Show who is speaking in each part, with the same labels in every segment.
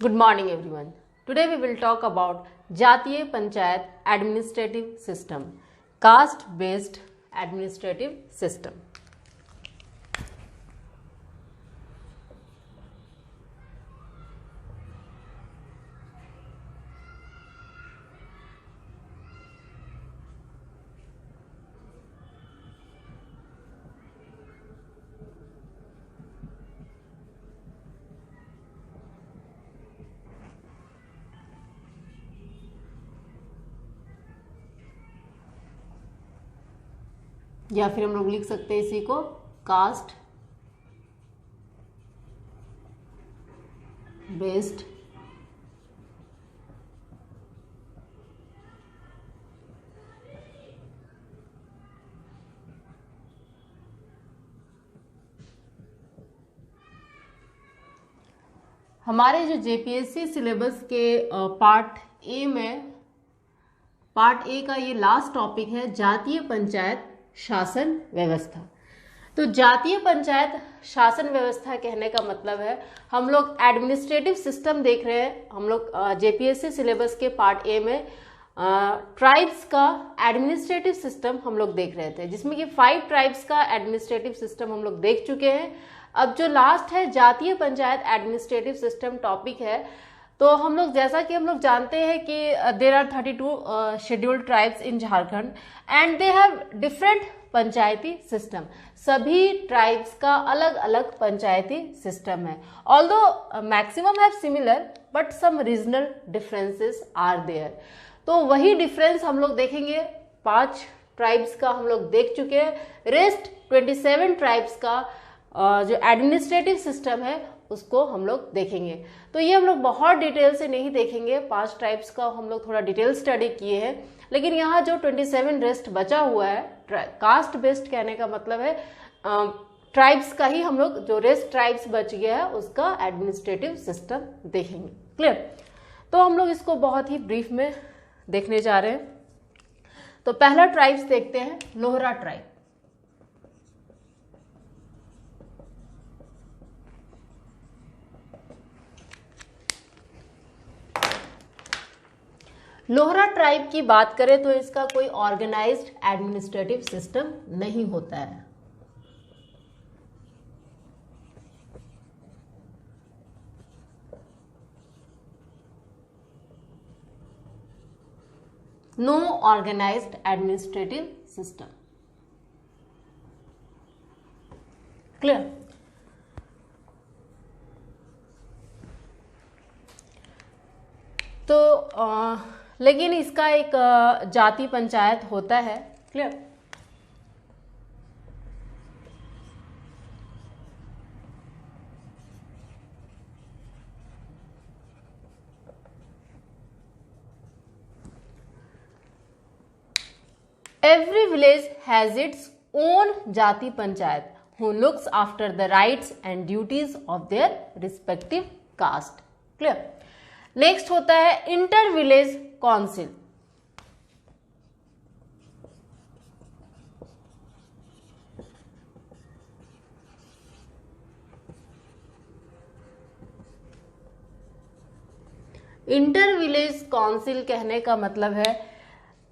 Speaker 1: Good morning everyone. Today we will talk about Jatiya Panchayat Administrative System, caste based administrative system. या फिर हम लोग लिख सकते हैं इसी को कास्ट बेस्ड हमारे जो जेपीएससी सिलेबस के पार्ट ए का ये लास्ट टॉपिक है जातीय पंचायत शासन व्यवस्था। तो जातीय पंचायत शासन व्यवस्था कहने का मतलब है हम लोग एडमिनिस्ट्रेटिव सिस्टम देख रहे हैं। हम लोग जेपीएससी सिलेबस के पार्ट ए में ट्राइब्स का एडमिनिस्ट्रेटिव सिस्टम हम लोग देख रहे थे, जिसमें कि 5 ट्राइब्स का एडमिनिस्ट्रेटिव सिस्टम हम लोग देख चुके हैं। अब जो लास्ट है जातीय पंचायत एडमिनिस्ट्रेटिव सिस्टम टॉपिक है, तो हम लोग जैसा कि हम लोग जानते हैं कि there are 32 scheduled tribes in Jharkhand and they have different panchayati system. सभी ट्राइब्स का अलग अलग पंचायती सिस्टम है। Although maximum have similar but some regional differences are there. तो वही डिफरेंस हम लोग देखेंगे। 5 ट्राइब्स का हम लोग देख चुके हैं, रेस्ट 27 ट्राइब्स का जो एडमिनिस्ट्रेटिव सिस्टम है उसको हम लोग देखेंगे। तो ये हम लोग बहुत डिटेल से नहीं देखेंगे, 5 ट्राइब्स का हम लोग थोड़ा डिटेल स्टडी किए हैं, लेकिन यहाँ जो 27 रेस्ट बचा हुआ है, कास्ट बेस्ड कहने का मतलब है ट्राइब्स का ही हम लोग जो रेस्ट ट्राइब्स बच गया है उसका एडमिनिस्ट्रेटिव सिस्टम देखेंगे। क्लियर? तो हम लोग इसको बहुत ही ब्रीफ में देखने जा रहे हैं। तो पहला ट्राइब्स देखते हैं, लोहरा ट्राइब। लोहरा ट्राइब की बात करें तो इसका कोई ऑर्गेनाइज्ड एडमिनिस्ट्रेटिव सिस्टम नहीं होता है। No organised administrative system. Clear? तो लेकिन इसका एक जाति पंचायत होता है। Clear? Every village has its own jati panchayat who looks after the rights and duties of their respective caste. Clear? Next होता है inter village council. Inter village council कहने का मतलब है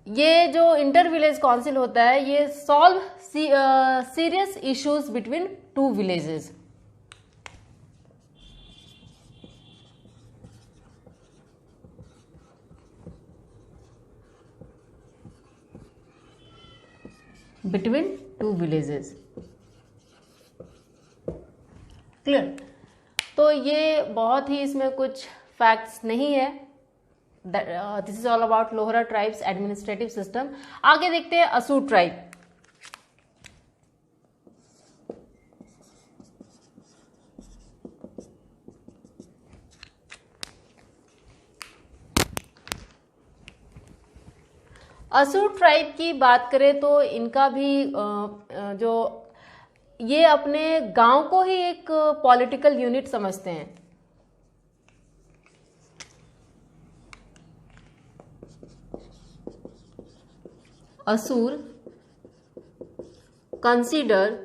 Speaker 1: ये जो इंटर विलेज काउंसिल होता है ये solve serious issues between 2 villages. Between 2 villages. Clear? तो ये बहुत ही इसमें कुछ फैक्ट्स नहीं है। This is all about Lohra tribes administrative system. आगे देखते हैं असुर ट्राइब। असुर ट्राइब की बात करें तो इनका भी जो ये अपने गांव को ही एक पॉलिटिकल यूनिट समझते हैं। Asur consider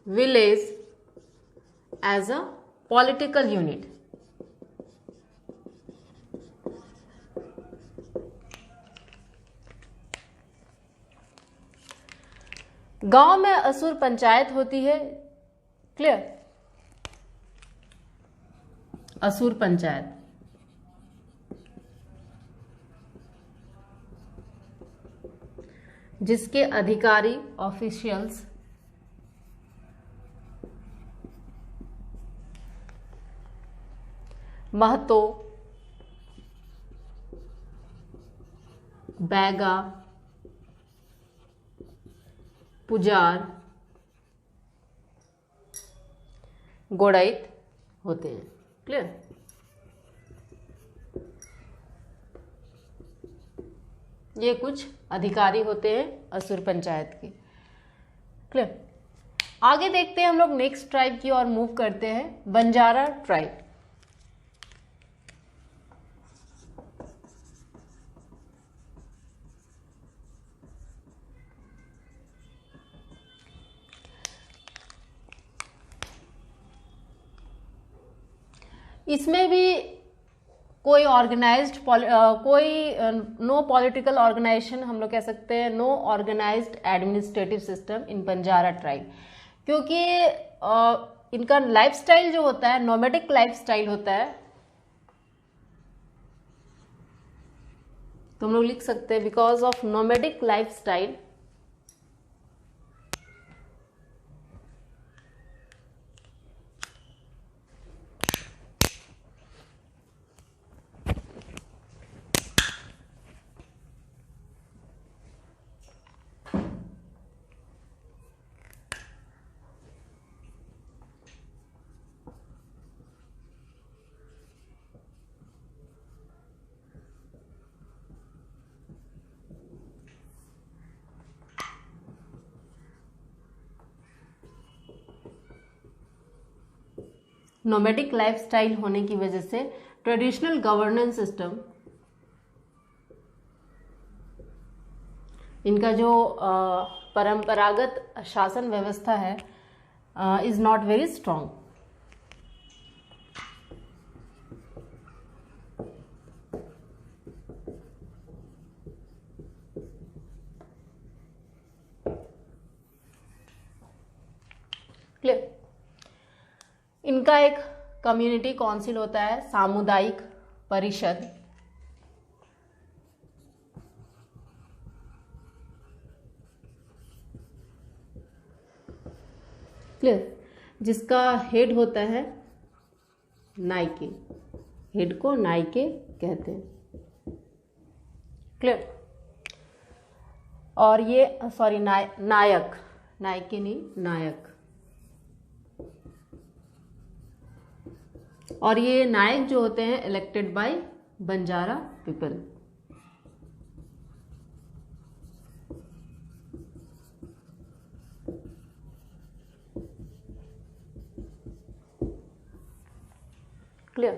Speaker 1: village as a political unit. गांव में असुर पंचायत होती है। क्लियर? असुर पंचायत, जिसके अधिकारी ऑफिशियल्स महतो, बैगा, पुजार, गोड़ाइत होते हैं। क्लियर? ये कुछ अधिकारी होते हैं असुर पंचायत के। क्लियर? आगे देखते हैं हम लोग नेक्स्ट ट्राइब की ओर मूव करते हैं, बंजारा ट्राइब। इसमें भी कोई ऑर्गेनाइज्ड नो पॉलिटिकल ऑर्गेनाइजेशन, हम लोग कह सकते हैं no organised administrative system in Banjara tribe, क्योंकि इनका लाइफस्टाइल जो होता है नोमैडिक लाइफस्टाइल होता है। तो हम लोग लिख सकते हैं because of nomadic lifestyle nomadic lifestyle होने की वजह से ट्रेडिशनल गवर्नेंस सिस्टम, इनका जो परंपरागत शासन व्यवस्था है is not very strong. Clear? इनका एक कम्युनिटी काउंसिल होता है, सामुदायिक परिषद, क्लियर, जिसका हेड होता है नाइके। हेड को नाइके कहते हैं। क्लियर? और ये सॉरी नायक, नाइके नहीं, नायक। और ये नायक जो होते हैं elected by Banjara people. Clear?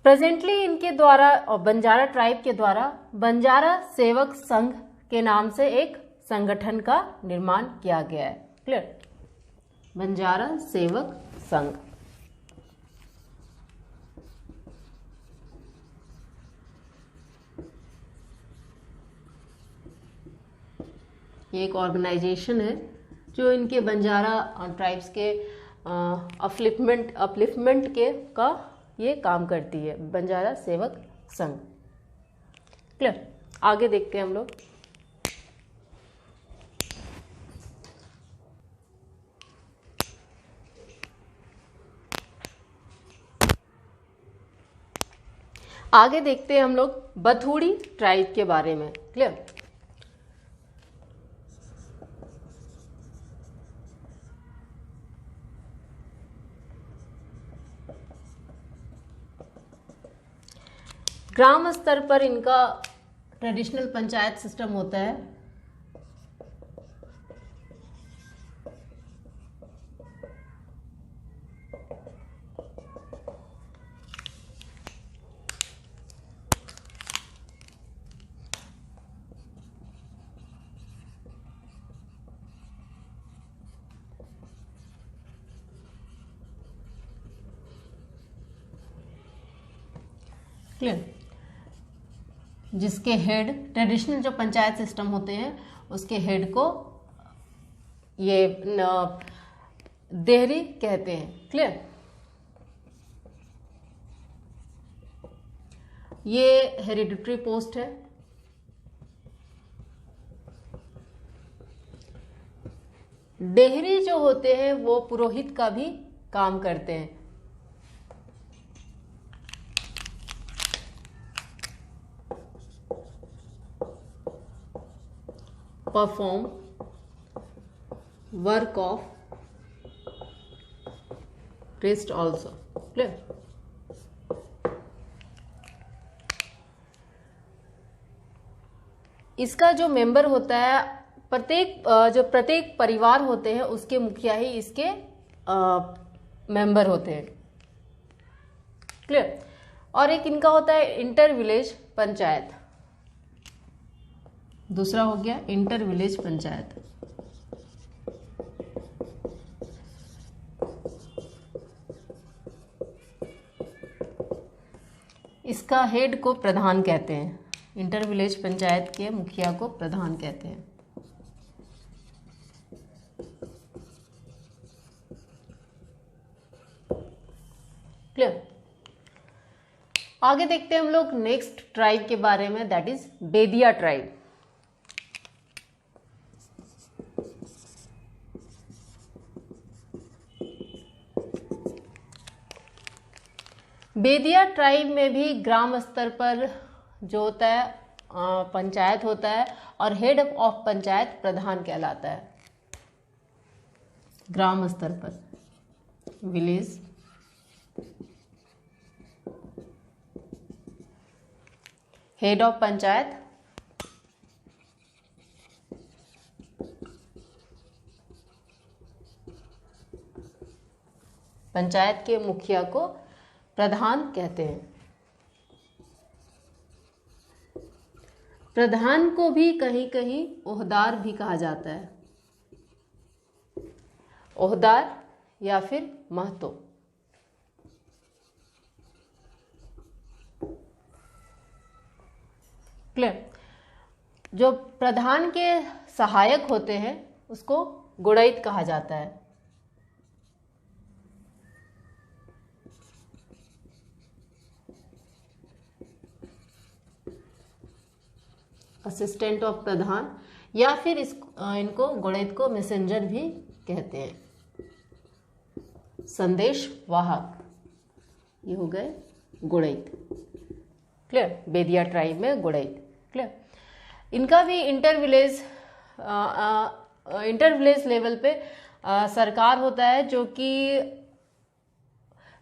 Speaker 1: Presently इनके द्वारा और बंजारा ट्राइब के द्वारा बंजारा सेवक संघ के नाम से एक संगठन का निर्माण किया गया है। क्लियर? बंजारा सेवक संघ। ये एक ऑर्गेनाइजेशन है जो इनके बंजारा ट्राइब्स के अपलिफ्टमेंट के का ये काम करती है, बंजारा सेवक संघ। क्लियर? आगे देखते हैं हम लोग। आगे देखते हैं हम लोग बथुड़ी ट्राइब के बारे में। क्लियर? ग्राम स्तर पर इनका ट्रेडिशनल पंचायत सिस्टम होता है। क्लियर? जिसके हेड ट्रेडिशनल जो पंचायत सिस्टम होते हैं उसके हेड को ये देहरी कहते हैं। क्लियर? ये हेरिडिटरी पोस्ट है। देहरी जो होते हैं वो पुरोहित का भी काम करते हैं। Perform work of priest also। Clear? इसका जो मेंबर होता है, प्रत्येक परिवार होते हैं उसके मुखिया ही इसके मेंबर होते हैं। क्लियर? और एक इनका होता है इंटर विलेज पंचायत। दूसरा हो गया इंटर विलेज पंचायत। इसका हेड को प्रधान कहते हैं। इंटर विलेज पंचायत के मुखिया को प्रधान कहते हैं। क्लियर? आगे देखते हैं हम लोग नेक्स्ट ट्राइब के बारे में, that is Bedia tribe. Bedia tribe में भी ग्राम स्तर पर जो होता है पंचायत होता है और हेड ऑफ पंचायत प्रधान कहलाता है। ग्राम स्तर पर village head of panchayat panchayat के मुखिया को प्रधान कहते हैं। प्रधान को भी कहीं कहीं ओहदार भी कहा जाता है। ओहदार या फिर महतो। क्लियर? जो प्रधान के सहायक होते हैं उसको गुड़ैत कहा जाता है। असिस्टेंट ऑफ प्रधान, या फिर इनको गुड़ैत को मैसेंजर भी कहते हैं। संदेश वाहक, ये हो गए गुड़ैत। क्लियर? बेदिया ट्राइब में गुड़ैत। क्लियर? इनका भी इंटर विलेज लेवल पे सरकार होता है जो कि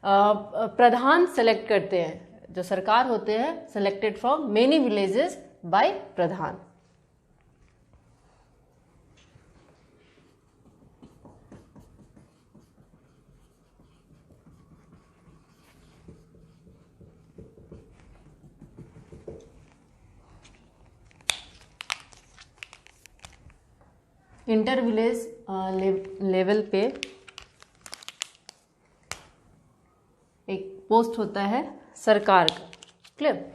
Speaker 1: प्रधान सेलेक्ट करते हैं। जो सरकार होते हैं selected from many villages by pradhan. Inter village level पे एक पोस्ट होता है सरकार का। Clear?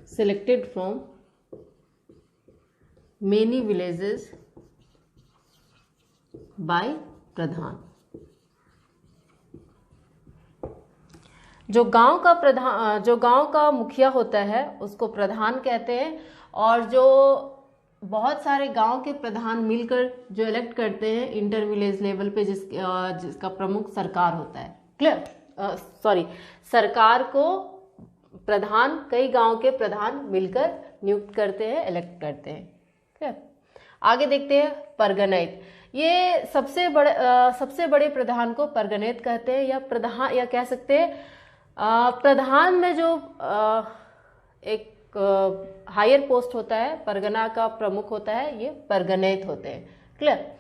Speaker 1: selected from many villages by pradhan. जो गांव का मुखिया होता है उसको प्रधान कहते हैं, और जो बहुत सारे गांव के प्रधान मिलकर जो इलेक्ट करते हैं इंटर विलेज लेवल पे, जिसका प्रमुख सरकार होता है। क्लियर? सरकार को प्रधान, कई गांव के प्रधान मिलकर नियुक्त करते हैं, इलेक्ट करते हैं। क्लियर? आगे देखते हैं परगनैत। ये सबसे बड़े प्रधान को परगनैत कहते हैं, या प्रधान, या कह सकते हैं प्रधान में जो एक हायर पोस्ट होता है, परगना का प्रमुख होता है, ये परगनैत होते हैं। क्लियर?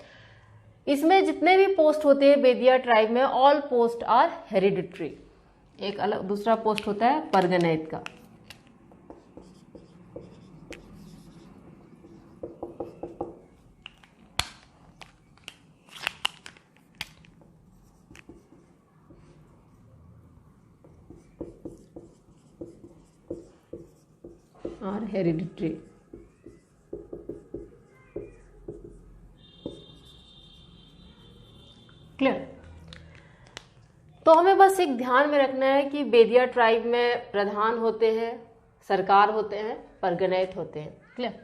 Speaker 1: इसमें जितने भी पोस्ट होते हैं बेदिया ट्राइब में, ऑल पोस्ट आर हेरिडिटरी। एक अलग दूसरा पोस्ट होता है परगनैत का। और हेरिडिटरी। क्लियर। तो हमें बस एक ध्यान में रखना है कि बेदिया ट्राइब में प्रधान होते हैं, सरकार होते हैं, परगनैत होते हैं। क्लियर।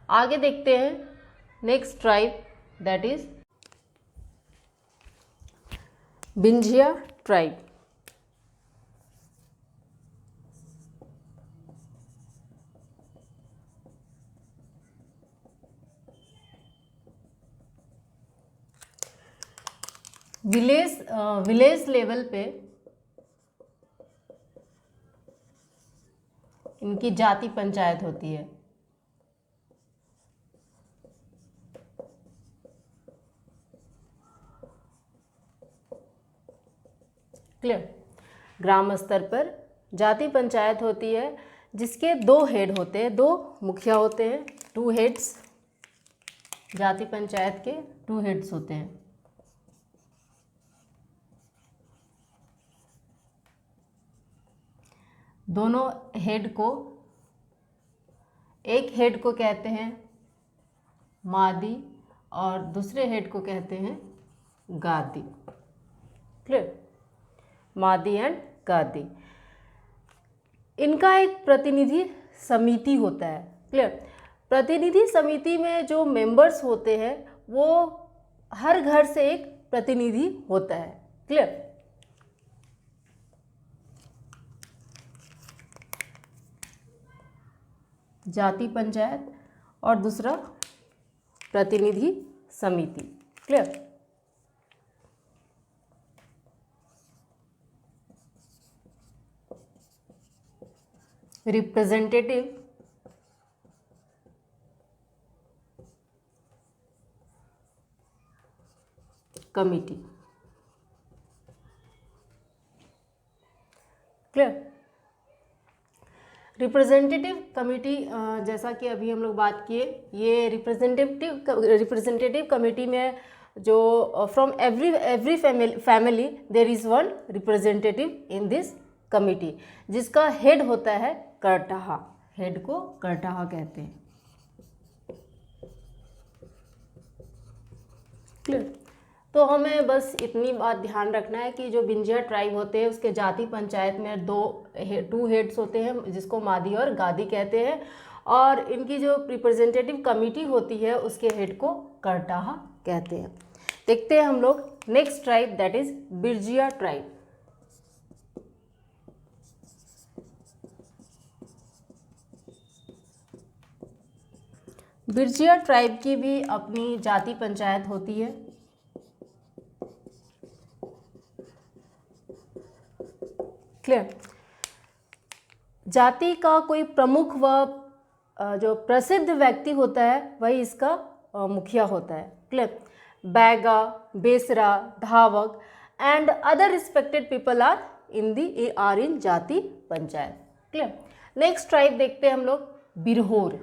Speaker 1: आगे देखते हैं next tribe, that is Binjhia tribe. Village level पे इनकी जाति पंचायत होती है। क्लियर। ग्राम स्तर पर जाति पंचायत होती है जिसके 2 हेड होते हैं, 2 मुखिया होते हैं, 2 हेड्स। जाति पंचायत के 2 हेड्स होते हैं। दोनों हेड को, एक हेड को कहते हैं मादी और दूसरे हेड को कहते हैं गादी। क्लियर। मादी एंड गादी। इनका एक प्रतिनिधि समिति होता है। क्लियर। प्रतिनिधि समिति में जो मेंबर्स होते हैं वो हर घर से एक प्रतिनिधि होता है। क्लियर। जाति पंचायत और दूसरा प्रतिनिधि समिति। Clear. Representative committee. Clear. Representative committee, जैसा कि अभी हम लोग बात किए, ये रिप्रेजेंटेटिव कमेटी में जो from every family there is one representative in this committee, जिसका हेड होता है करटाहा। हेड को करटाहा कहते हैं। क्लियर। तो हमें बस इतनी बात ध्यान रखना है कि जो बिंझिया ट्राइब होते हैं उसके जाति पंचायत में 2 हेड्स होते हैं जिसको मादी और गादी कहते हैं, और इनकी जो रिप्रेजेंटेटिव कमिटी होती है उसके हेड को करटाहा कहते हैं। देखते हैं हम लोग next tribe, that is Birjia tribe. Birjia tribe की भी अपनी जाति पंचायत होती है। क्लियर। जाति का कोई प्रमुख व जो प्रसिद्ध व्यक्ति होता है वही इसका मुखिया होता है। Clear. Baiga, Besra, Dhavak and other respected people are in jati panchayat. Clear. Next tribe देखते हैं हम लोग, बिरहोर।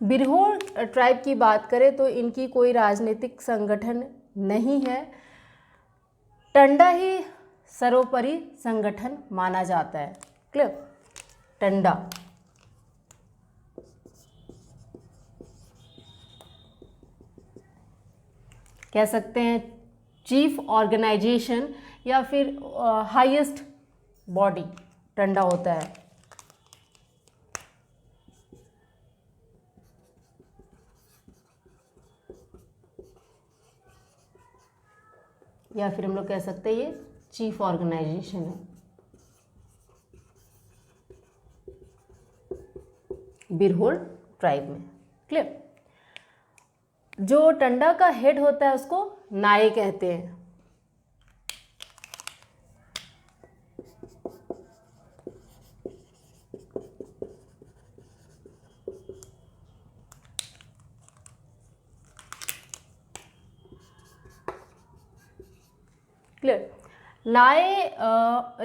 Speaker 1: बिरहोर ट्राइब की बात करें तो इनकी कोई राजनीतिक संगठन नहीं है, टंडा ही सर्वोपरि संगठन माना जाता है। क्लियर। टंडा। कह सकते हैं चीफ ऑर्गेनाइजेशन या फिर हाईएस्ट बॉडी टंडा होता है। या फिर हम लोग कह सकते हैं ये चीफ ऑर्गेनाइजेशन है बिरहोर ट्राइब में। क्लियर। जो टंडा का हेड होता है उसको नाये कहते हैं। क्लियर। नाए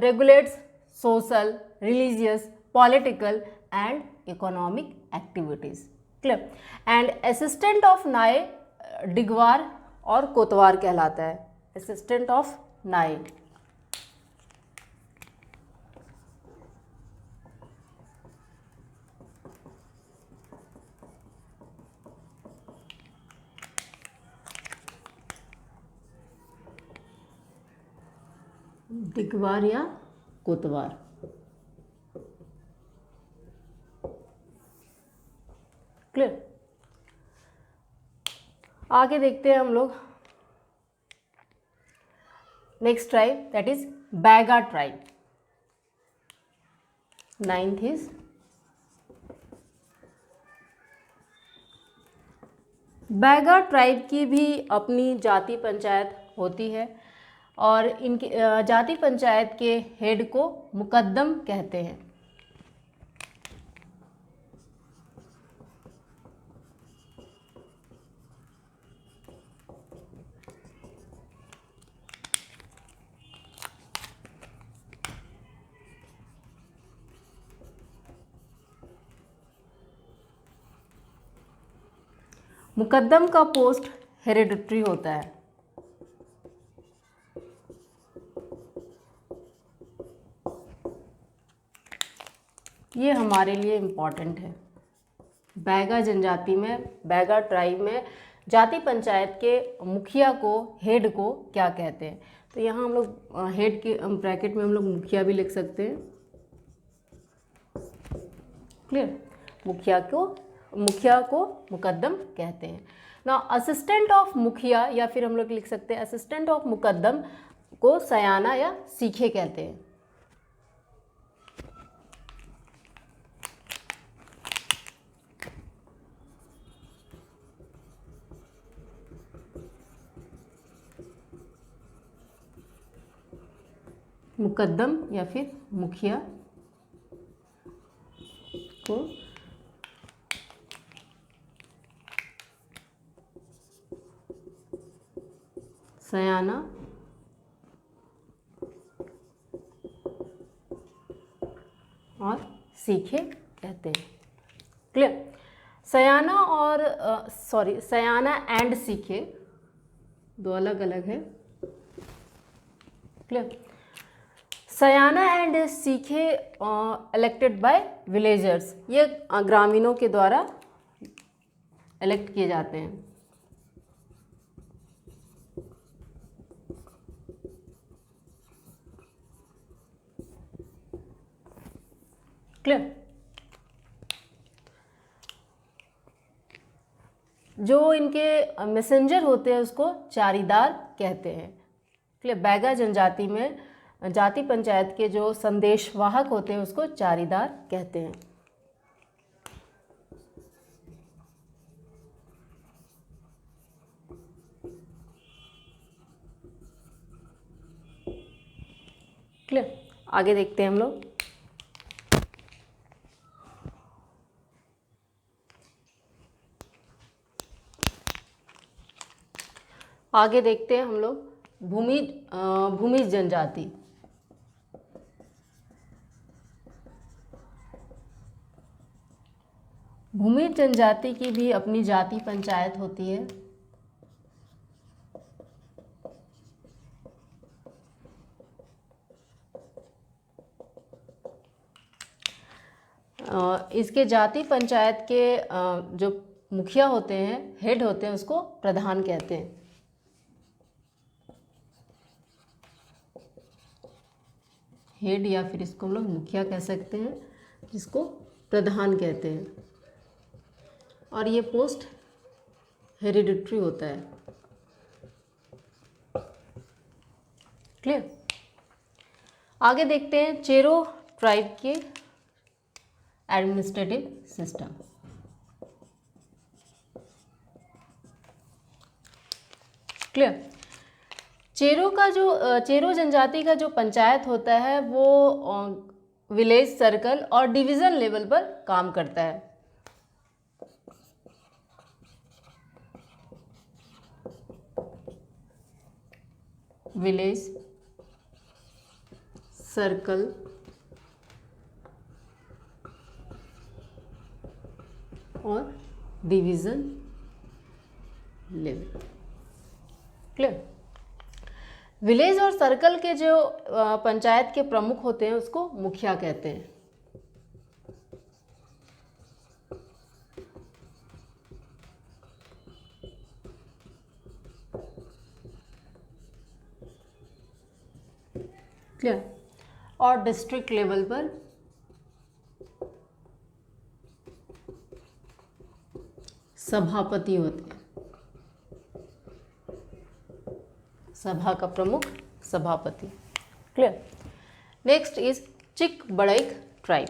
Speaker 1: regulates social, religious, political and economic activities. Clear. And assistant of नाए डिगवार और कोतवार कहलाता है। असिस्टेंट ऑफ नाए। दिगवार या कोतवार। क्लियर। आगे देखते हैं हम लोग next tribe, that is Baiga tribe. 9th is Baiga tribe की भी अपनी जाति पंचायत होती है और इनकी जाति पंचायत के हेड को मुकद्दम कहते हैं। मुकद्दम का पोस्ट हेरिडिटरी होता है। ये हमारे लिए इम्पॉर्टेंट है। बैगा जनजाति में, बैगा ट्राइब में जाति पंचायत के मुखिया को, हेड को क्या कहते हैं? तो यहाँ हम लोग हेड के ब्रैकेट में हम लोग मुखिया भी लिख सकते हैं। क्लियर। मुखिया को मुकद्दम कहते हैं ना। असिस्टेंट ऑफ मुखिया या फिर हम लोग लिख सकते हैं असिस्टेंट ऑफ मुकद्दम को सयाना या सीखे कहते हैं। मुकद्दम या फिर मुखिया को सयाना और सीखे कहते हैं। क्लियर। सयाना और सयाना एंड सीखे दो अलग अलग है। क्लियर। सयाना एंड सीखे इलेक्टेड बाय विलेजर्स, ये ग्रामीणों के द्वारा इलेक्ट किए जाते हैं। क्लियर। जो इनके मैसेंजर होते हैं उसको चारीदार कहते हैं। क्लियर। बैगा जनजाति में जाति पंचायत के जो संदेशवाहक होते हैं उसको चारीदार कहते हैं। क्लियर। आगे देखते हैं हम लोग। आगे देखते हैं हम लोग भूमिज जनजाति। भूमिज जनजाति की भी अपनी जाति पंचायत होती है। इसके जाति पंचायत के जो मुखिया होते हैं, हेड होते हैं, उसको प्रधान कहते हैं। हेड या फिर इसको हम लोग मुखिया कह सकते हैं, जिसको प्रधान कहते हैं और ये पोस्ट हेरिडिटरी होता है। क्लियर। आगे देखते हैं चेरो ट्राइब के एडमिनिस्ट्रेटिव सिस्टम। क्लियर। चेरो जनजाति का जो पंचायत होता है वो विलेज, सर्कल और डिवीज़न लेवल पर काम करता है। विलेज, सर्कल और डिवीजन लेवल। क्लियर। विलेज और सर्कल के जो पंचायत के प्रमुख होते हैं उसको मुखिया कहते हैं। क्लियर। और डिस्ट्रिक्ट लेवल पर सभापति होते हैं। सभा का प्रमुख सभापति। Clear. Next is Chikbaraik tribe.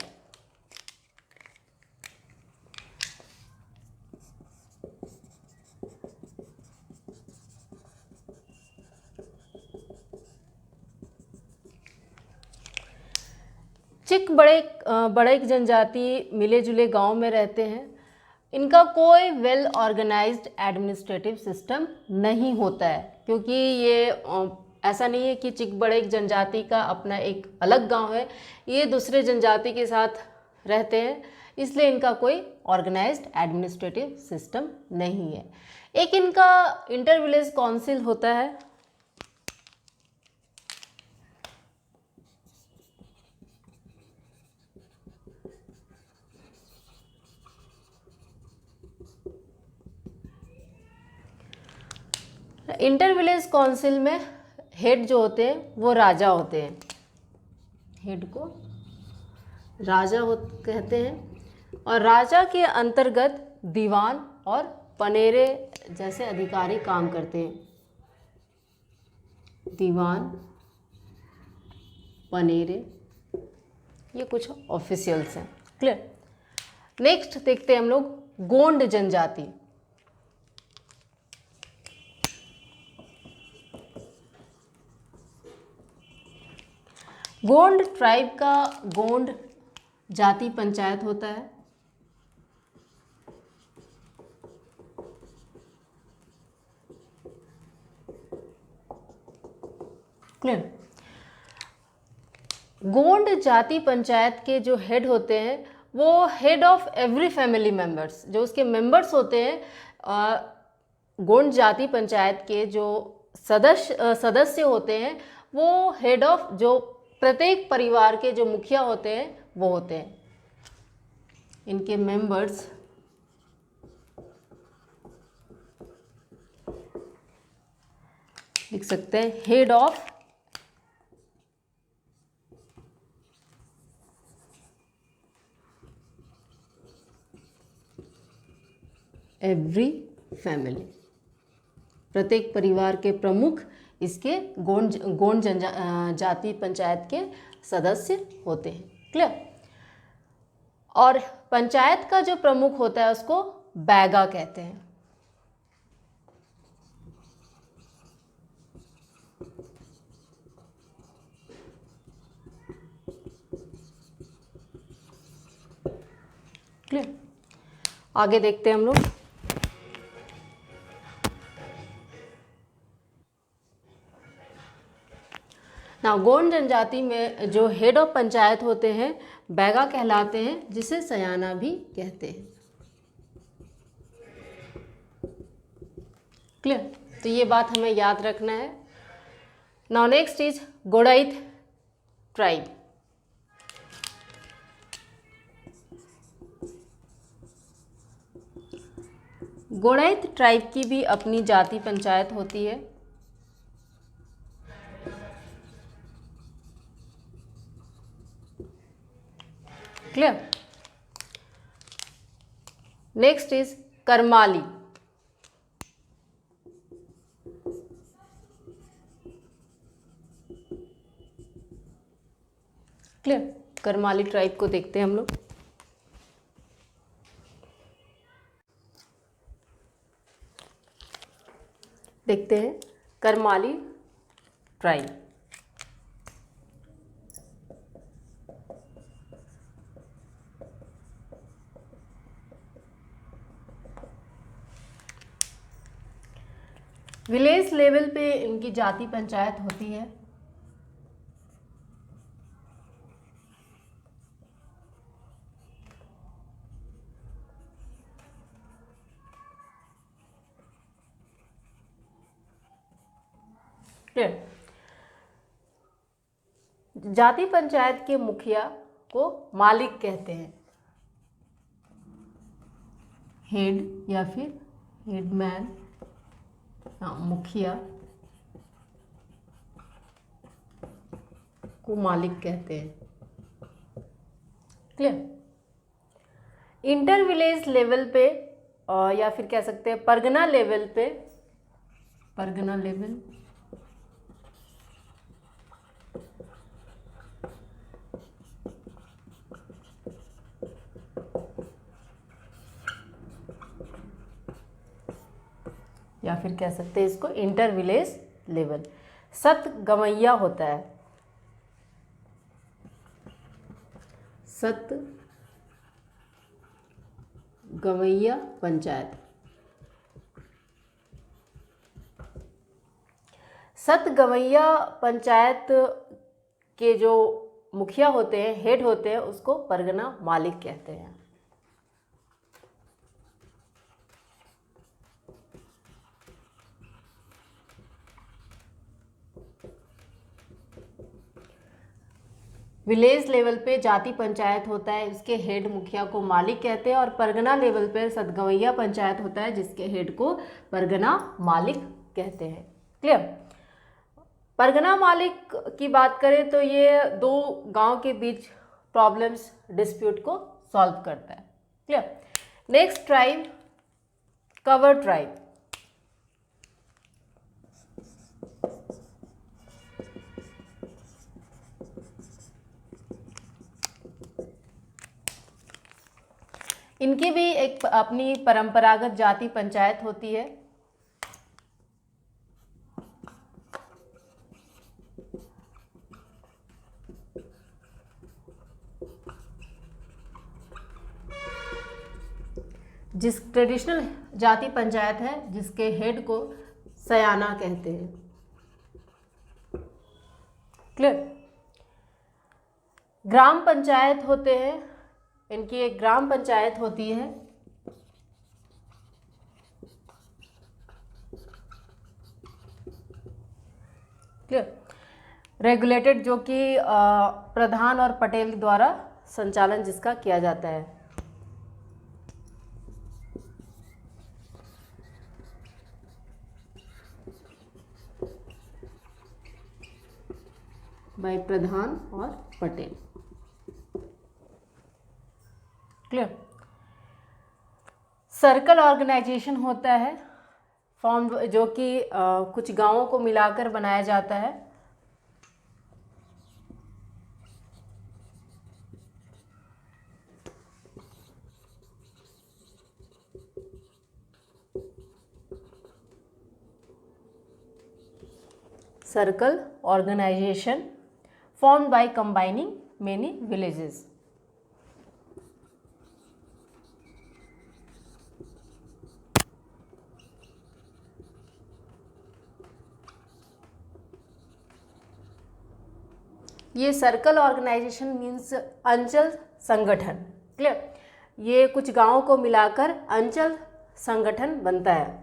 Speaker 1: Chikbaraik जनजाति मिले जुले गांव में रहते हैं। इनका कोई वेल ऑर्गेनाइज्ड एडमिनिस्ट्रेटिव सिस्टम नहीं होता है, क्योंकि ये ऐसा नहीं है कि चिकबड़ैक जनजाति का अपना एक अलग गांव है, ये दूसरे जनजाति के साथ रहते हैं, इसलिए इनका कोई ऑर्गेनाइज्ड एडमिनिस्ट्रेटिव सिस्टम नहीं है। एक इनका इंटर विलेज काउंसिल होता है। इंटर विलेज काउंसिल में हेड जो होते हैं वो राजा होते हैं। हेड को राजा कहते हैं और राजा के अंतर्गत दीवान और पनेरे जैसे अधिकारी काम करते हैं। दीवान, पनेरे, ये कुछ ऑफिशियल्स हैं। क्लियर। नेक्स्ट देखते हैं हम लोग गोंड जनजाति। गोंड ट्राइब का गोंड जाति पंचायत होता है। क्लियर। गोंड जाति पंचायत के जो हेड होते हैं वो head of every family members, जो उसके मेंबर्स होते हैं गोंड जाति पंचायत के जो सदस्य होते हैं वो हेड ऑफ, जो प्रत्येक परिवार के जो मुखिया होते हैं वो होते हैं। इनके मेंबर्स लिख सकते हैं हेड ऑफ एवरी फैमिली। प्रत्येक परिवार के प्रमुख इसके गोंड जाति पंचायत के सदस्य होते हैं। क्लियर। और पंचायत का जो प्रमुख होता है उसको बैगा कहते हैं। क्लियर। आगे देखते हैं हम लोग। ना गोंड जनजाति में जो हेड ऑफ पंचायत होते हैं बैगा कहलाते हैं, जिसे सयाना भी कहते हैं। क्लियर। तो ये बात हमें याद रखना है। Now next is Gorait tribe. Gorait tribe की भी अपनी जाति पंचायत होती है। Clear. Next is Karmali. Clear. Karmali tribe को देखते हैं हम लोग। देखते हैं करमाली ट्राइब। विलेज लेवल पे इनकी जाति पंचायत होती है। क्लियर। जाति पंचायत के मुखिया को मालिक कहते हैं, हेड या फिर हेडमैन, मुखिया को मालिक कहते हैं। क्लियर। इंटर विलेज लेवल पे या फिर कह सकते हैं परगना लेवल पे, परगना लेवल या फिर कह सकते हैं इसको इंटर विलेज लेवल, सत गवैया होता है, सत गवैया पंचायत। सत गवैया पंचायत के जो मुखिया होते हैं, हेड होते हैं, उसको परगना मालिक कहते हैं। विलेज लेवल पे जाति पंचायत होता है, इसके हेड मुखिया को मालिक कहते हैं, और परगना लेवल पे सतगवैया पंचायत होता है, जिसके हेड को परगना मालिक कहते हैं। क्लियर। परगना मालिक की बात करें तो ये दो गांव के बीच प्रॉब्लम्स, डिस्प्यूट को सॉल्व करता है। Clear. Next tribe, cover tribe. इनकी भी एक अपनी परंपरागत जाति पंचायत होती है। जिस ट्रेडिशनल जाति पंचायत है, जिसके हेड को सयाना कहते हैं। क्लियर। ग्राम पंचायत होते हैं, इनकी एक ग्राम पंचायत होती है। क्लियर। रेगुलेटेड, जो कि प्रधान और पटेल द्वारा संचालन जिसका किया जाता है। बाय प्रधान और पटेल। क्लियर। सर्कल ऑर्गेनाइजेशन होता है, फॉर्म जो कि कुछ गांवों को मिलाकर बनाया जाता है। Circle organisation formed by combining many villages. ये सर्कल ऑर्गेनाइजेशन मीन्स अंचल संगठन। क्लियर। ये कुछ गांवों को मिलाकर अंचल संगठन बनता है।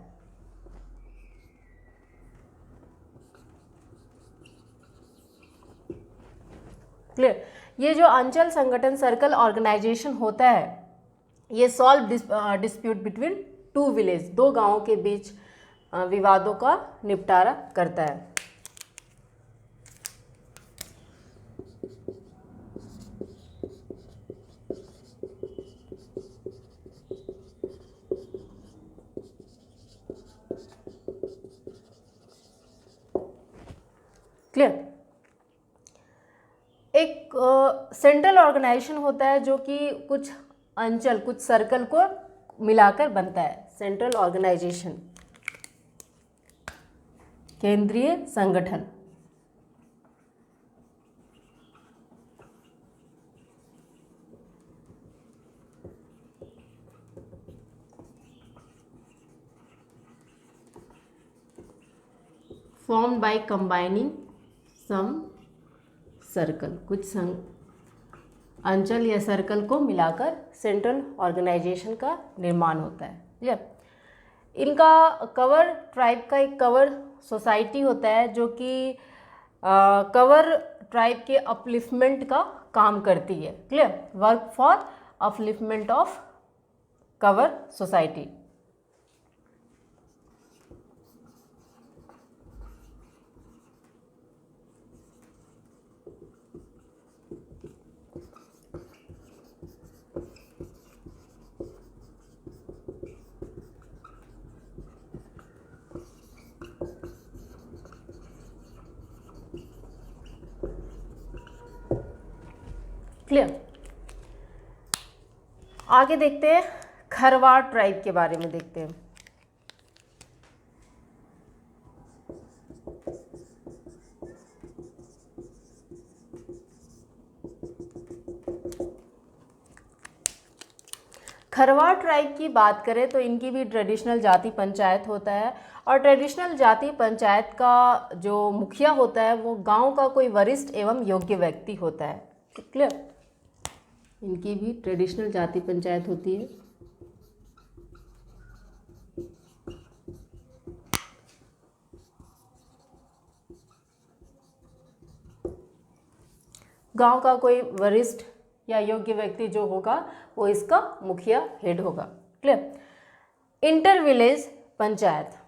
Speaker 1: क्लियर। ये जो अंचल संगठन, सर्कल ऑर्गेनाइजेशन होता है, ये solve dispute between two village, दो गांवों के बीच विवादों का निपटारा करता है। क्लियर। एक सेंट्रल ऑर्गेनाइजेशन होता है जो कि कुछ अंचल, कुछ सर्कल को मिलाकर बनता है। सेंट्रल ऑर्गेनाइजेशन, केंद्रीय संगठन। formed by combining some circle, कुछ अंचल या सर्कल को मिलाकर सेंट्रल ऑर्गेनाइजेशन का निर्माण होता है। क्लियर। इनका कवर ट्राइब का एक कवर सोसाइटी होता है जो कि कवर ट्राइब के अपलिफ्टमेंट का काम करती है। Clear, work for upliftment of cover society. Clear, आगे देखते हैं खरवाड़ ट्राइब के बारे में देखते हैं। खरवाड़ ट्राइब की बात करें तो इनकी भी ट्रेडिशनल जाति पंचायत होता है और ट्रेडिशनल जाति पंचायत का जो मुखिया होता है वो गांव का कोई वरिष्ठ एवं योग्य व्यक्ति होता है। क्लियर, इनकी भी ट्रेडिशनल जाति पंचायत होती है। गांव का कोई वरिष्ठ या योग्य व्यक्ति जो होगा वो इसका मुखिया हेड होगा। Clear, inter village panchayat.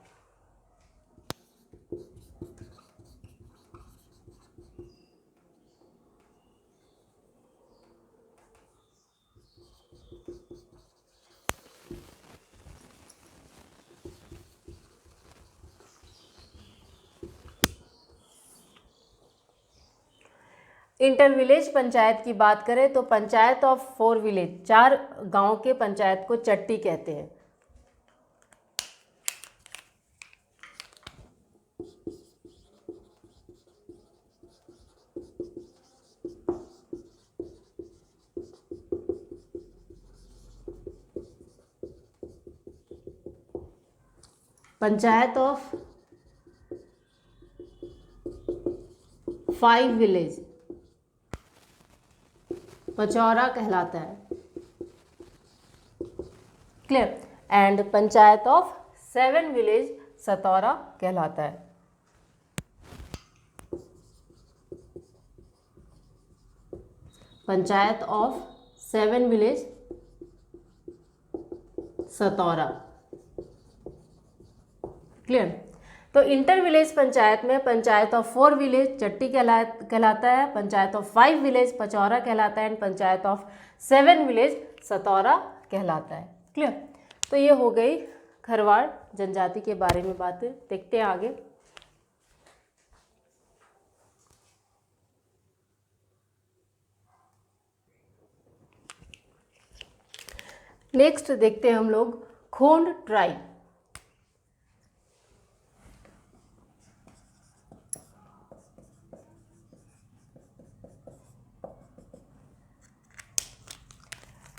Speaker 1: Inter village panchayat की बात करें तो पंचायत ऑफ 4 विलेज, 4 गांव के पंचायत को चट्टी कहते हैं। पंचायत ऑफ 5 विलेज पचौरा कहलाता है। Clear, and panchayat of 7 village Sataura कहलाता है। Panchayat of 7 village Sataura. Clear, तो इंटर विलेज पंचायत में पंचायत ऑफ 4 विलेज चट्टी कहलाता है, पंचायत ऑफ 5 विलेज पचौरा कहलाता है and panchayat of 7 village Sataura कहलाता है। क्लियर, तो ये हो गई खरवाड़ जनजाति के बारे में बातें। देखते हैं आगे। नेक्स्ट देखते हैं हम लोग खोंड ट्राइब।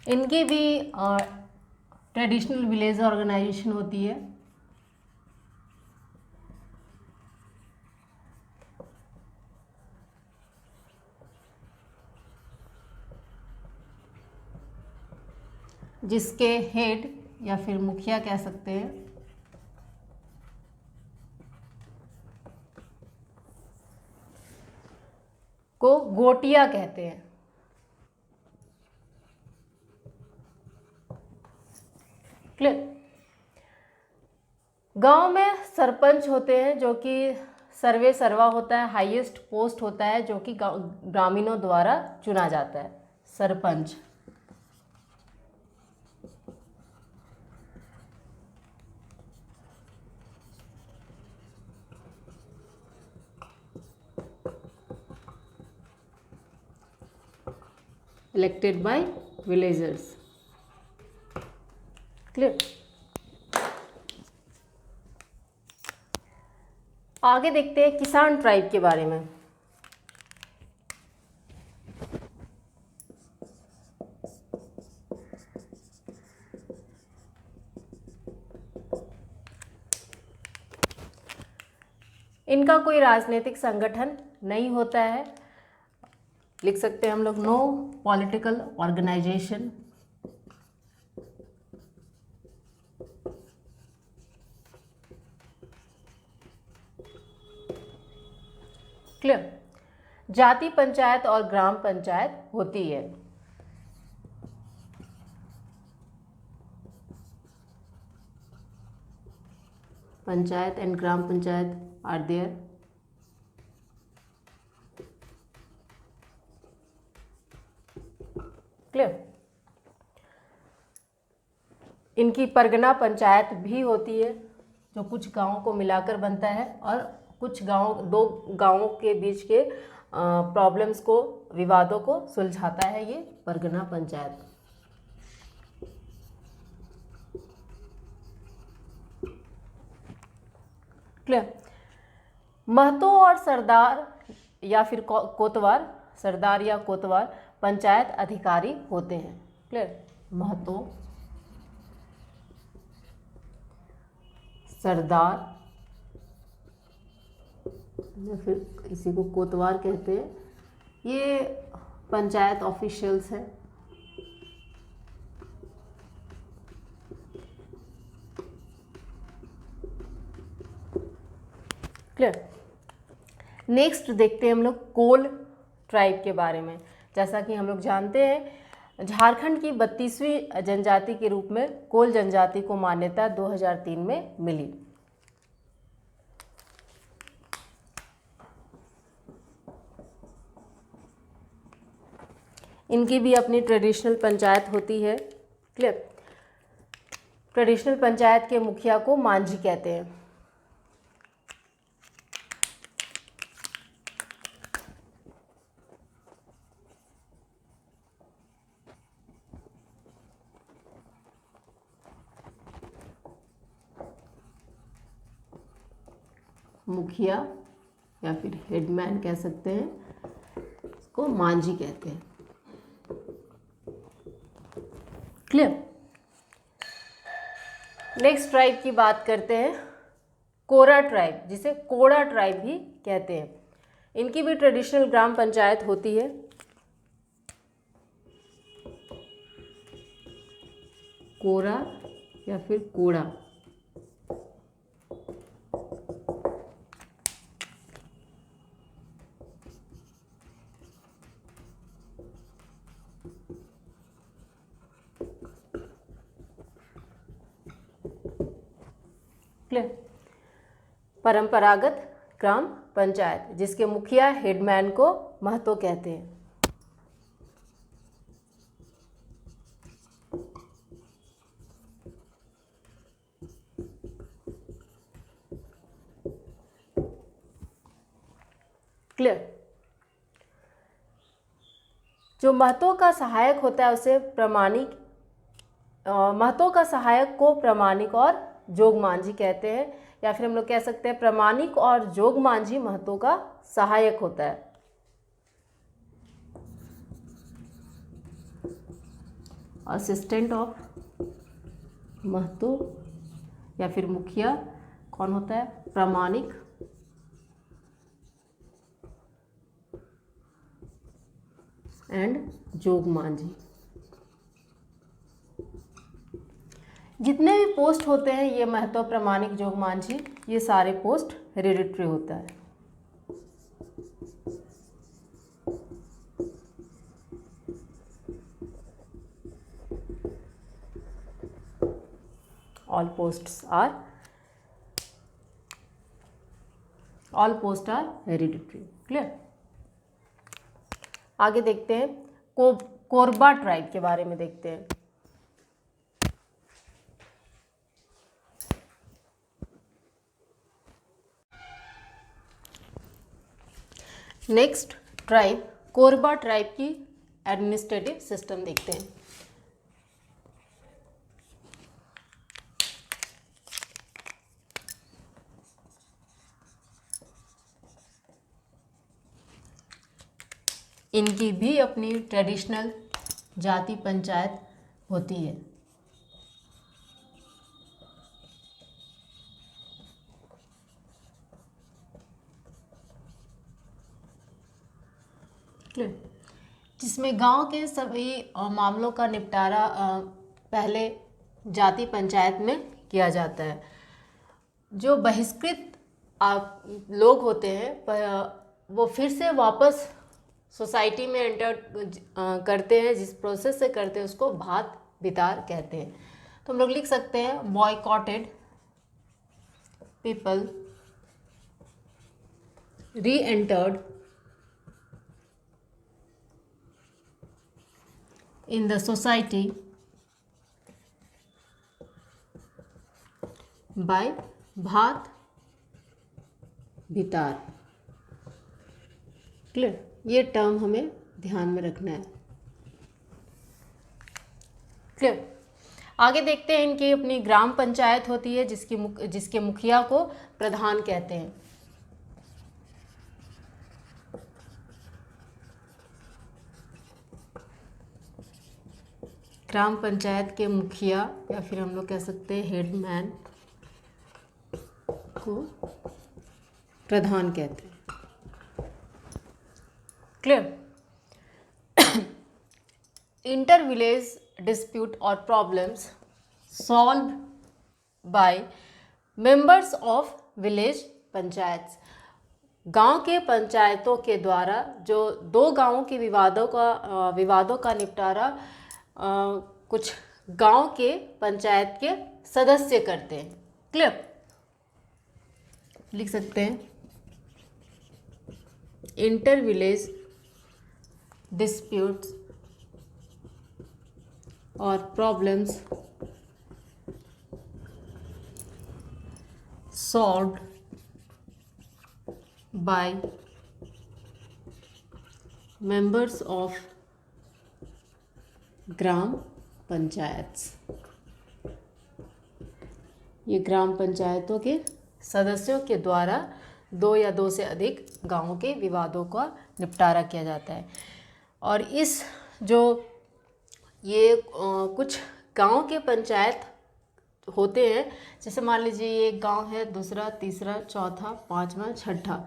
Speaker 1: इनकी भी ट्रेडिशनल विलेज ऑर्गेनाइजेशन होती है। जिसके हेड या फिर मुखिया कह सकते हैं को गोटिया कहते हैं। क्लियर, गांव में सरपंच होते हैं जो कि सर्वे सर्वा होता है, हाईएस्ट पोस्ट होता है जो कि ग्रामीणों द्वारा चुना जाता है, sarpanch. Elected by villagers. Clear, आगे देखते हैं किसान ट्राइब के बारे में। इनका कोई राजनीतिक संगठन नहीं होता है, लिख सकते हैं हम लोग नो पॉलिटिकल ऑर्गेनाइजेशन। क्लियर। जाति पंचायत और ग्राम पंचायत होती है। Panchayat and gram panchayat are there. Clear. इनकी परगना पंचायत भी होती है, जो कुछ गांवों को मिलाकर बनता है और कुछ गांव, दो गांवों के बीच के प्रॉब्लम्स को, विवादों को सुलझाता है ये परगना पंचायत। क्लियर। महतो और सरदार या फिर कोतवार, सरदार या कोतवार पंचायत अधिकारी होते हैं। क्लियर। महतो, सरदार या फिर इसी को कोतवार कहते हैं, ये पंचायत ऑफिशियल्स हैं। क्लियर। नेक्स्ट देखते हैं हम लोग कोल ट्राइब के बारे में। जैसा कि हम लोग जानते हैं, झारखंड की 32वीं जनजाति के रूप में कोल जनजाति को मान्यता 2003 में मिली। इनकी भी अपनी ट्रेडिशनल पंचायत होती है। क्लियर। ट्रेडिशनल पंचायत के मुखिया को मांझी कहते हैं। मुखिया या फिर हेडमैन कह सकते हैं, इसको मांझी कहते हैं। क्लियर। नेक्स्ट ट्राइब की बात करते हैं, कोरा ट्राइब, जिसे कोड़ा ट्राइब भी कहते हैं। इनकी भी ट्रेडिशनल ग्राम पंचायत होती है। कोरा या फिर कोड़ा। परंपरागत ग्राम पंचायत, जिसके मुखिया हेडमैन को महतो कहते हैं। क्लियर। जो महतो का सहायक होता है उसे प्रमाणिक, महतो का सहायक को प्रमाणिक और जोग मांझी कहते हैं, या फिर हम लोग कह सकते हैं प्रमाणिक और जोग मांझी महतो का सहायक होता है। असिस्टेंट ऑफ महतो या फिर मुखिया कौन होता है? प्रमाणिक एंड जोग मांझी। जितने भी पोस्ट होते हैं ये महतो, प्रमाणिक, जोग मांझी, ये सारे पोस्ट हेरिडिटरी होता है। All post are hereditary. Clear. आगे देखते हैं कोरबा ट्राइब के बारे में देखते हैं। नेक्स्ट ट्राइब, कोरबा ट्राइब की एडमिनिस्ट्रेटिव सिस्टम देखते हैं। इनकी भी अपनी ट्रेडिशनल जाति पंचायत होती है। जिसमें गांव के सभी मामलों का निपटारा पहले जाति पंचायत में किया जाता है। जो बहिष्कृत लोग होते हैं, वो फिर से वापस सोसाइटी में एंटर करते हैं, जिस प्रोसेस से करते हैं उसको भात भितार कहते हैं। तो हम लोग लिख सकते हैं बॉयकॉटेड पीपल री entered in the society by भात भितार। क्लियर, ये टर्म हमें ध्यान में रखना है। क्लियर, आगे देखते हैं इनकी अपनी ग्राम पंचायत होती है जिसके मुखिया को प्रधान कहते हैं। ग्राम पंचायत के मुखिया या फिर हम लोग कह सकते हैं हेडमैन को प्रधान कहते हैं। क्लियर, इंटर विलेज डिस्प्यूट और problems solve by members of village panchayat. गांव के पंचायतों के द्वारा जो दो गांवों के विवादों का निपटारा कुछ गांव के पंचायत के सदस्य करते हैं। क्लियर, लिख सकते हैं इंटर विलेज डिस्प्यूट्स और problems solved by members of gram panchayat. ये ग्राम पंचायतों के सदस्यों के द्वारा दो या दो से अधिक गांवों के विवादों का निपटारा किया जाता है। और इस जो ये कुछ गांव के पंचायत होते हैं, जैसे मान लीजिए ये एक गांव है, दूसरा, तीसरा, चौथा, पांचवा, छठा,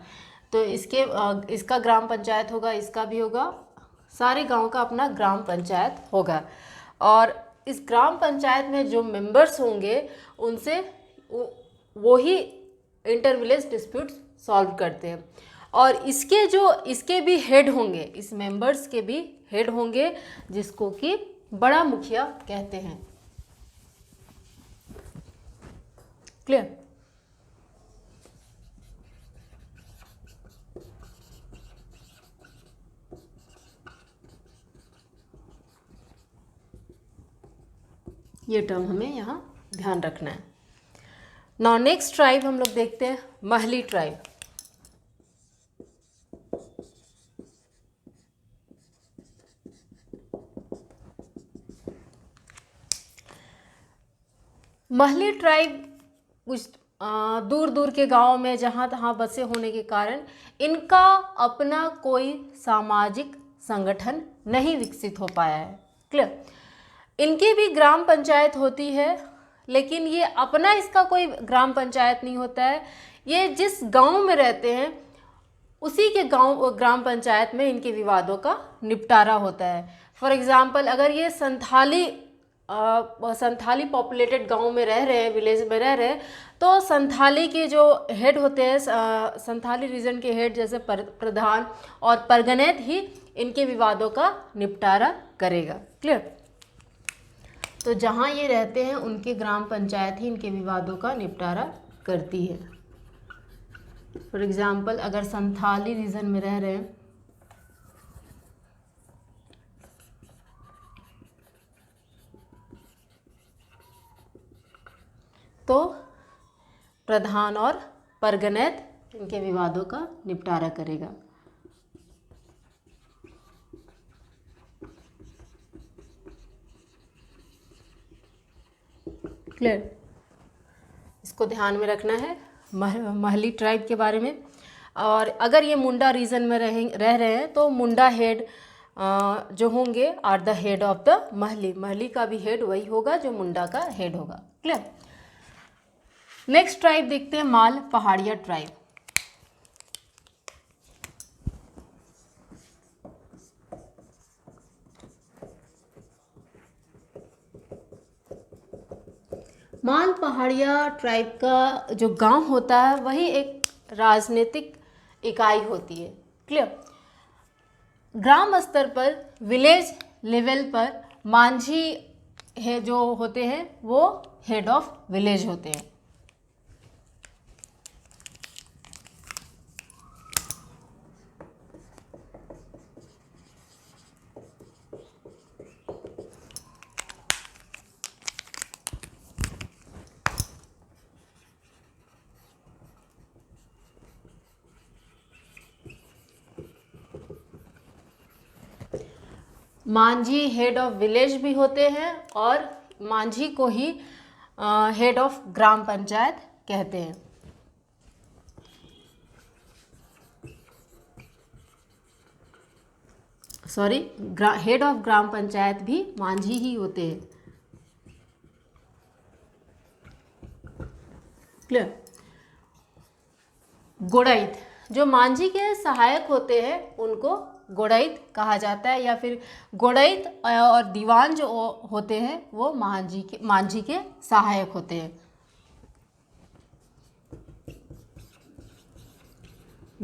Speaker 1: तो इसका ग्राम पंचायत होगा, इसका भी होगा, सारे गांव का अपना ग्राम पंचायत होगा। और इस ग्राम पंचायत में जो मेंबर्स होंगे उनसे वो ही इंटर विलेज डिस्प्यूट सॉल्व करते हैं। और इसके भी हेड होंगे, इस मेंबर्स के भी हेड होंगे, जिसको कि बड़ा मुखिया कहते हैं। क्लियर, ये टर्म हमें यहाँ ध्यान रखना है। नाउ नेक्स्ट ट्राइब हम लोग देखते हैं, महली ट्राइब। महली ट्राइब कुछ दूर दूर के गांव में जहाँ तहाँ बसे होने के कारण इनका अपना कोई सामाजिक संगठन नहीं विकसित हो पाया है। क्लियर, इनकी भी ग्राम पंचायत होती है, लेकिन ये अपना इसका कोई ग्राम पंचायत नहीं होता है। ये जिस गांव में रहते हैं उसी के ग्राम पंचायत में इनके विवादों का निपटारा होता है। फॉर एग्जांपल, अगर ये संथाली पॉपुलेटेड गांव में रह रहे हैं, विलेज में रह रहे हैं, तो संथाली के जो हेड होते हैं, संथाली रीजन के हेड जैसे प्रधान और परगनेत ही इनके विवादों का निपटारा करेगा। क्लियर, तो जहाँ ये रहते हैं उनके ग्राम पंचायत ही इनके विवादों का निपटारा करती है। फॉर एग्जाम्पल, अगर संथाली रीजन में रह रहे हैं तो प्रधान और परगनेत इनके विवादों का निपटारा करेगा। क्लियर, इसको ध्यान में रखना है महली ट्राइब के बारे में। और अगर ये मुंडा रीजन में रह रहे हैं तो मुंडा हेड जो होंगे are the head of the Mahli का भी हेड वही होगा जो मुंडा का हेड होगा। क्लियर, नेक्स्ट ट्राइब देखते हैं, माल पहाड़िया ट्राइब। माल पहाड़िया ट्राइब का जो गांव होता है वही एक राजनीतिक इकाई होती है। क्लियर। ग्राम स्तर पर, विलेज लेवल पर मांझी है जो होते हैं वो हेड ऑफ विलेज होते हैं। मांझी हेड ऑफ विलेज भी होते हैं और मांझी को ही हेड ऑफ ग्राम पंचायत कहते हैं। Sorry, head of gram panchayat भी मांझी ही होते हैं। क्लियर। गोड़ाइत, जो मांझी के सहायक होते हैं उनको गोड़ाइत कहा जाता है, या फिर गोड़ाइत और दीवान जो होते हैं वो मांझी के सहायक होते हैं।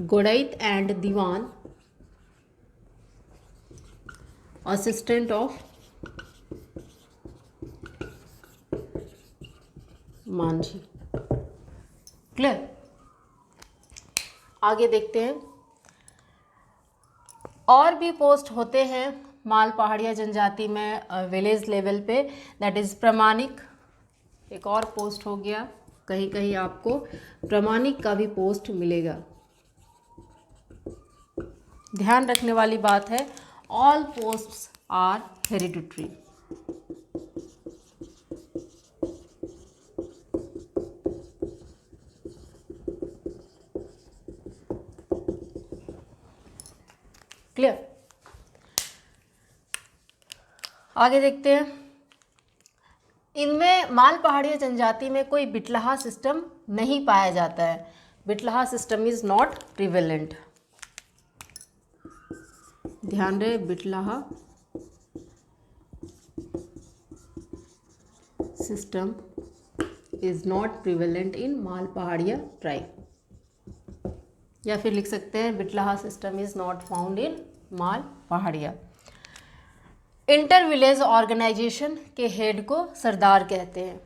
Speaker 1: Goraith and Diwan assistant of Manjhi. Clear. आगे देखते हैं, और भी पोस्ट होते हैं माल पहाड़िया जनजाति में विलेज लेवल पे, दैट इज प्रमाणिक। एक और पोस्ट हो गया, कहीं कहीं आपको प्रमाणिक का भी पोस्ट मिलेगा। ध्यान रखने वाली बात है, all posts are hereditary. Clear. आगे देखते हैं, इनमें माल पहाड़िया जनजाति में कोई बिटलाहा सिस्टम नहीं पाया जाता है। Bitlaha system is not prevalent. ध्यान रहे, Bitlaha system is not prevalent in Mal Paharia tribe, या फिर लिख सकते हैं Bitlaha system is not found in Mal Paharia. Inter village organisation के हेड को सरदार कहते हैं।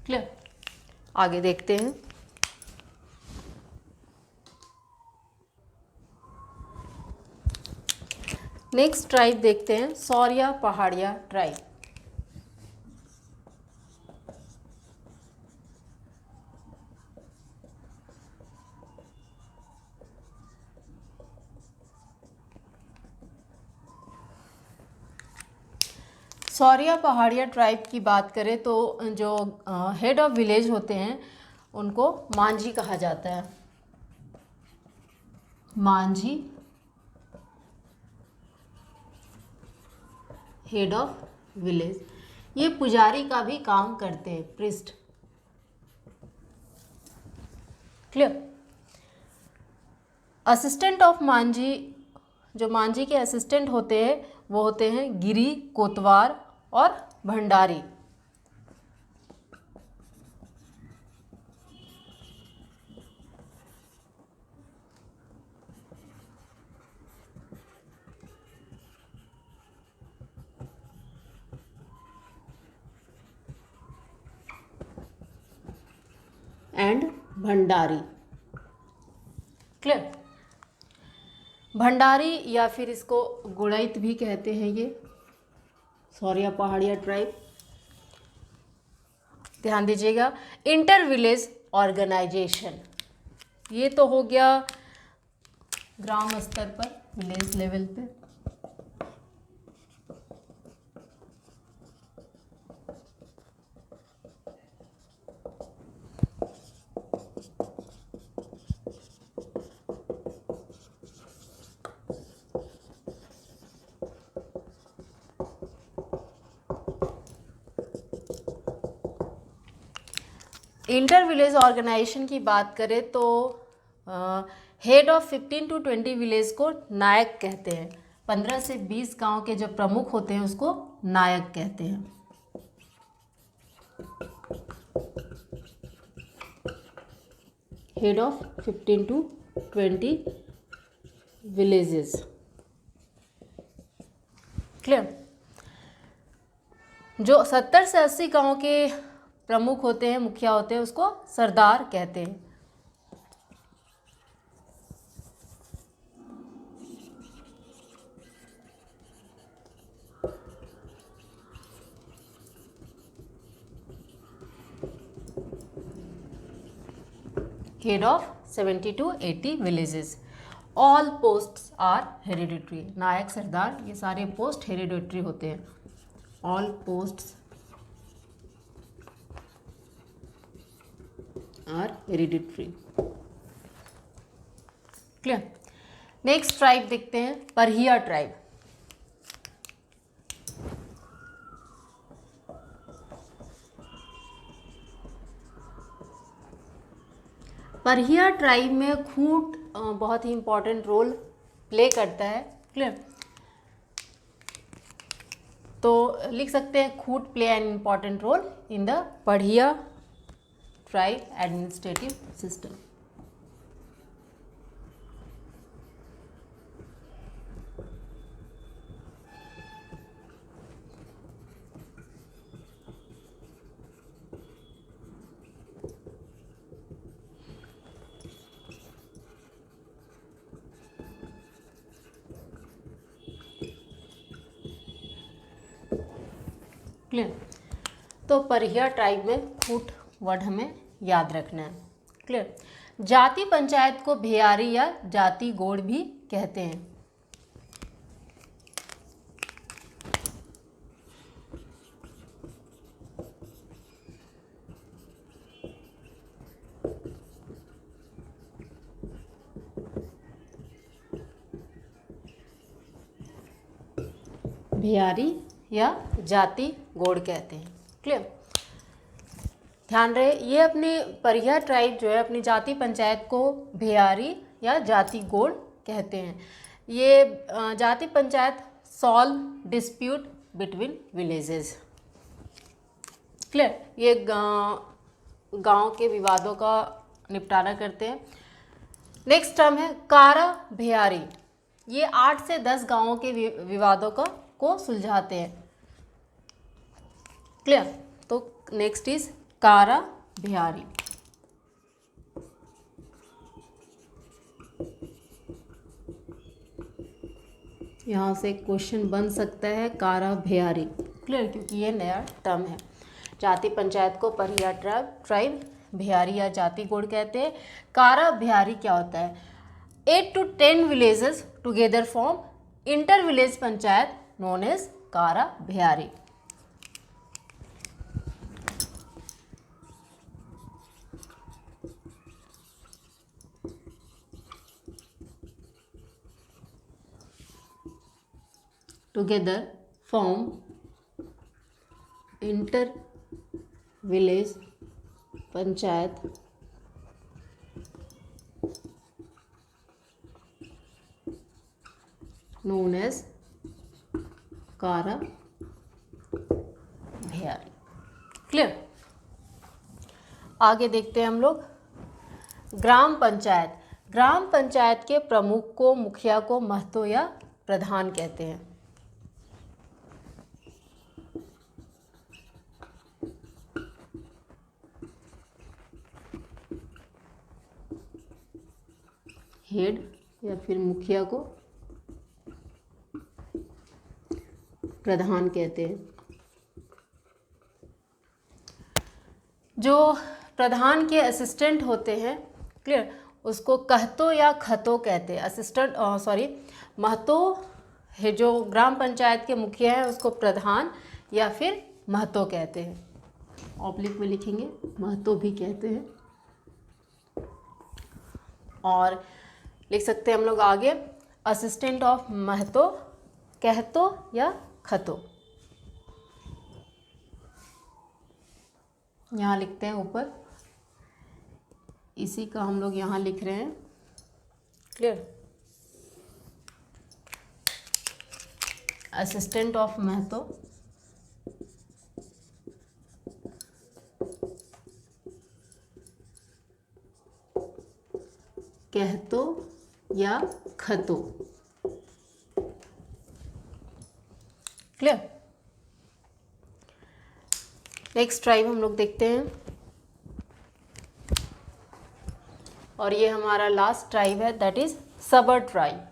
Speaker 1: क्लियर। आगे देखते हैं, नेक्स्ट ट्राइब देखते हैं, सौरिया पहाड़िया ट्राइब। सौरिया पहाड़िया ट्राइब की बात करें तो जो हेड ऑफ विलेज होते हैं उनको मांझी कहा जाता है। Manjhi head of village. ये पुजारी का भी काम करते हैं, priest. Clear. Assistant of Manjhi, जो मांझी के असिस्टेंट होते हैं वो होते हैं गिरी, कोतवार और भंडारी। एंड भंडारी। क्लियर। भंडारी या फिर इसको गुड़ैत भी कहते हैं, ये सौरिया पहाड़िया ट्राइब। ध्यान दीजिएगा, इंटर विलेज ऑर्गेनाइजेशन, ये तो हो गया ग्राम स्तर पर, विलेज लेवल पे। इंटर विलेज ऑर्गेनाइजेशन की बात करें तो हेड ऑफ 15 to 20 विलेज को नायक कहते हैं। 15 से 20 गांव के जो प्रमुख होते हैं उसको नायक कहते हैं। Head of 15 to 20 villages. Clear. जो 70 से 80 गांव के प्रमुख होते हैं, मुखिया होते हैं, उसको सरदार कहते हैं। Head of 70 to 80 villages. All posts are hereditary. नायक, सरदार, ये सारे पोस्ट हेरिडिटरी होते हैं। All posts are hereditary. Clear. Next tribe देखते हैं, परहिया ट्राइब। परहिया ट्राइब में खूंट बहुत ही इंपॉर्टेंट रोल प्ले करता है। क्लियर। तो लिख सकते हैं Khunt play an important role in the Parhaiya tribe administrative system. Clear. तो परहिया ट्राइब में खूंट वर्ड हमें याद रखना है। क्लियर। जाति पंचायत को भेयारी या जाति गोड़ भी कहते हैं। भेयारी या जाति गोड़ कहते हैं। क्लियर। ध्यान रहे, ये अपनी परहिया ट्राइब जो है अपनी जाति पंचायत को भेयारी या जाति गोड़ कहते हैं। ये जाति panchayat solve dispute between villages. Clear. ये गांव के विवादों का निपटारा करते हैं। नेक्स्ट टर्म है कारा भेयारी। ये 8 से 10 गांवों के विवादों को सुलझाते हैं। क्लियर। तो नेक्स्ट इज कारा भेयारी। यहाँ से क्वेश्चन बन सकता है कारा भेयारी। क्लियर, क्योंकि ये नया टर्म है। जाति पंचायत को परहिया ट्राइब भेयारी या जाति गोड़ कहते हैं। कारा भेयारी क्या होता है? 8 to 10 villages together form inter village panchayat known as Kara Bheyari. together form inter village panchayat known as कारा भेयारी। क्लियर। आगे देखते हैं हम लोग ग्राम पंचायत। ग्राम पंचायत के प्रमुख को, मुखिया को महतो या प्रधान कहते हैं। हेड या फिर मुखिया को प्रधान कहते हैं। जो प्रधान के असिस्टेंट होते हैं, क्लियर, उसको कहतो या खतो कहते हैं। असिस्टेंट महतो है, जो ग्राम पंचायत के मुखिया हैं उसको प्रधान या फिर महतो कहते हैं। ऑब्लिक में लिखेंगे महतो भी कहते हैं। और लिख सकते हैं हम लोग आगे असिस्टेंट ऑफ महतो, कहतो या खतो। यहाँ लिखते हैं ऊपर इसी का हम लोग यहाँ लिख रहे हैं। क्लियर? असिस्टेंट ऑफ महतो, कहतो या खतो। क्लियर? नेक्स्ट ट्राइब हम लोग देखते हैं, और ये हमारा लास्ट ट्राइब है, दैट इज सबर ट्राइब।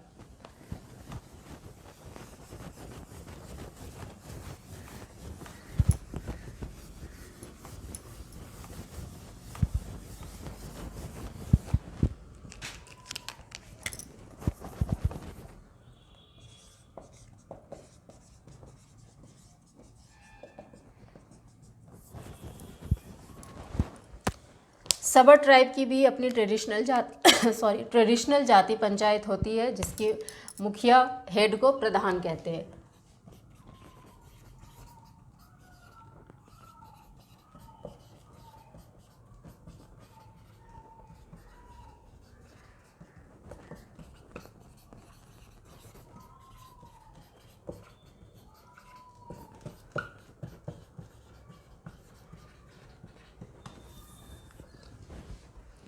Speaker 1: सबर ट्राइब की भी अपनी ट्रेडिशनल जाति पंचायत होती है, जिसकी मुखिया हेड को प्रधान कहते हैं।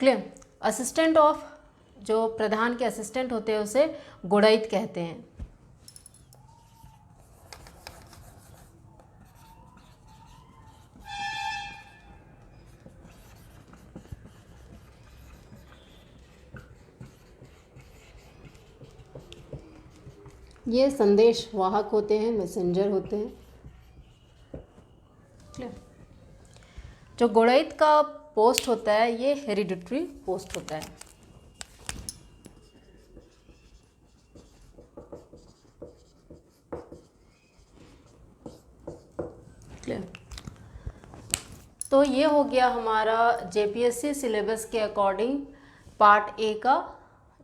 Speaker 1: क्लियर? असिस्टेंट ऑफ, जो प्रधान के असिस्टेंट होते हैं उसे गुड़ैत कहते हैं। ये संदेश वाहक होते हैं, मैसेंजर होते हैं। क्लियर? जो गुड़ैत का पोस्ट होता है ये हेरिडिटरी पोस्ट होता है। क्लियर? तो ये हो गया हमारा जेपीएससी सिलेबस के अकॉर्डिंग पार्ट ए का,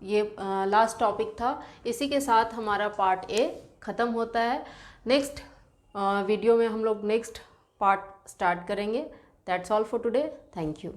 Speaker 1: ये लास्ट टॉपिक था। इसी के साथ हमारा पार्ट ए ख़त्म होता है। नेक्स्ट वीडियो में हम लोग नेक्स्ट पार्ट स्टार्ट करेंगे। That's all for today. Thank you.